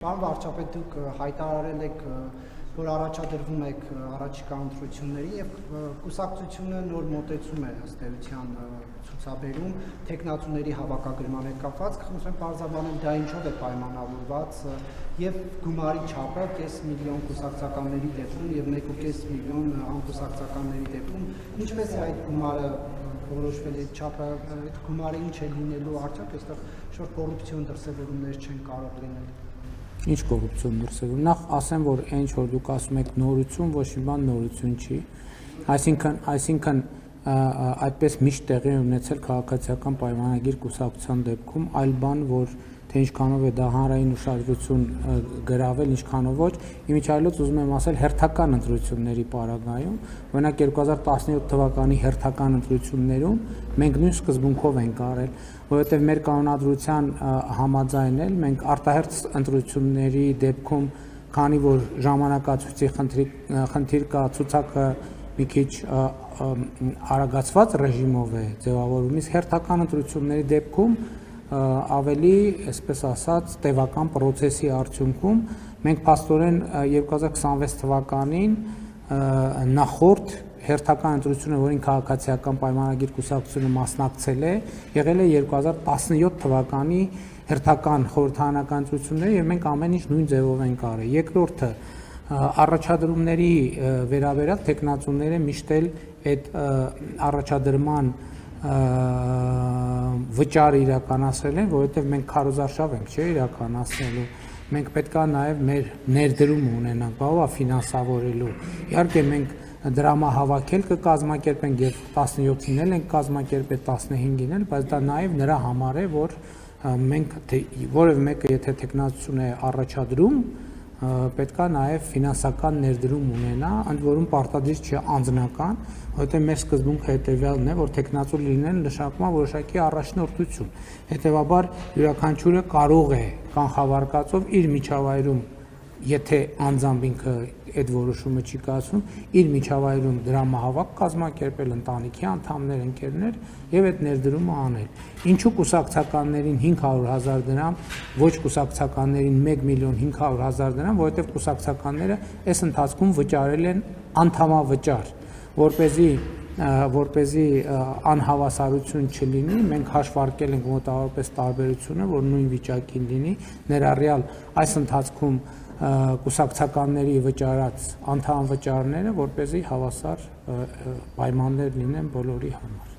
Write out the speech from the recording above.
Պարոն վարչապետ, դուք հայտարարել եք, որ առաջադրվում եք առաջիկա ընտրությունների եւ կուսակցությունը նոր մոտեցում է ըստ էության ցուցաբերում տեխնացուների հավաքագրման հետ կապված, խնդրեմ պարզաբանել դա ինչով է պայմանավորված եւ գումարի չափը 500,000 կուսակցականների դեպքում եւ 1.5 միլիոն անկուսակցականների դեպքում, ինչպես է այդ գումարը որոշվել այդ չափը, այդ գումարը ինչ է լինելու, արդյոք այստեղ շուտ կոռուպցիոն դրսևորումներ չեն կարող լինել։ Ինչ կոռուպցիոն դրսևորում, նախ ասեմ, որ այն ինչ որ դուք ասում եք նորություն, ոչ մի բան նորություն չի, այսինքն այդպես միշտ տեղի ունեցել քաղաքացիական պայմանագիր կուսակցության դեպքում, այլ բան, որ թե ինչքանով է դա հանրային ուշադրություն գրավել, ինչքանով ոչ, իմիջիայլոց ուզում եմ ասել հերթական ընտրությունների պարագայում, օրինակ 2017 թվականի հերթական ընտրություններում մենք նույն սկզբունքով ենք արել, որովհետև մեր կանոնադրության համաձայն էլ մենք արտահերթ ընտրությունների դեպքում, քանի որ ժամանակացույցի խնդիր կա, ցուցակը մի քիչ արագացված ռեժիմով է ձևավորվում, իսկ հերթական ընտրությունների դեպքում ավելի, այսպես ասած, տևական պրոցեսի արդյունքում մենք փաստորեն 2026 թվականին նախորդ հերթական ընտրությունը, որին քաղաքացիական պայմանագիր կուսակցությունը մասնակցել է, եղել է 2017 թվականի հերթական խորհրդարանական ընտրությունները եւ մենք ամեն ինչ նույն ձևով ենք արել։ Երկրորդը առաջադրումների վերաբերյալ տեխնացուները միշտ էլ այդ առաջադրման վճարը իրականացրել են, որովհետև մենք քարոզարշավ ենք, չէ, իրականացնելու։ Մենք պետք է նաև մեր ներդրում ունենանք, բավա ֆինանսավորելու։ Իհարկե մենք դրամահավաքել կկազմակերպենք եւ 17-ին էլ ենք կազմակերպել 15-ին էլ, բայց դա նաև նրա համար է, որ մենք որևէ մեկը եթե տեխնացություն է առաջադրում, պետք է նաև ֆինանսական ներդրում ունենա, ընդ որում պարտադիր չէ անձնական, որովհետև մեր սկզբունքը հետևյալն է, որ տեխնացու լինելը նշանակում է որոշակի առաջնորդություն։ Հետևաբար յուրաքանչյուրը կարող է կանխավարկածով իր միջավայրում, եթե անձամբ ինքը այդ որոշումը չի կայացնում, իր միջավայրում դրամահավաք կազմակերպել ընտանիքի անդամներ, ընկերներ եւ այդ ներդրումը անել։ Ինչու կուսակցականներին 500,000 դրամ, ոչ կուսակցականներին 1.5 միլիոն դրամ, որովհետեւ կուսակցականները այս ընթացքում վճարել են անդամավճար, որպեսզի անհավասարություն չլինի, մենք հաշվարկել ենք մոտավորապես տարբերությունը, որ նույն վիճակին լինի, ներառյալ այս ընթացքում կուսակցականների վճարած անդամավճարները, որպեսզի հավասար պայմաններ լինեն բոլորի համար։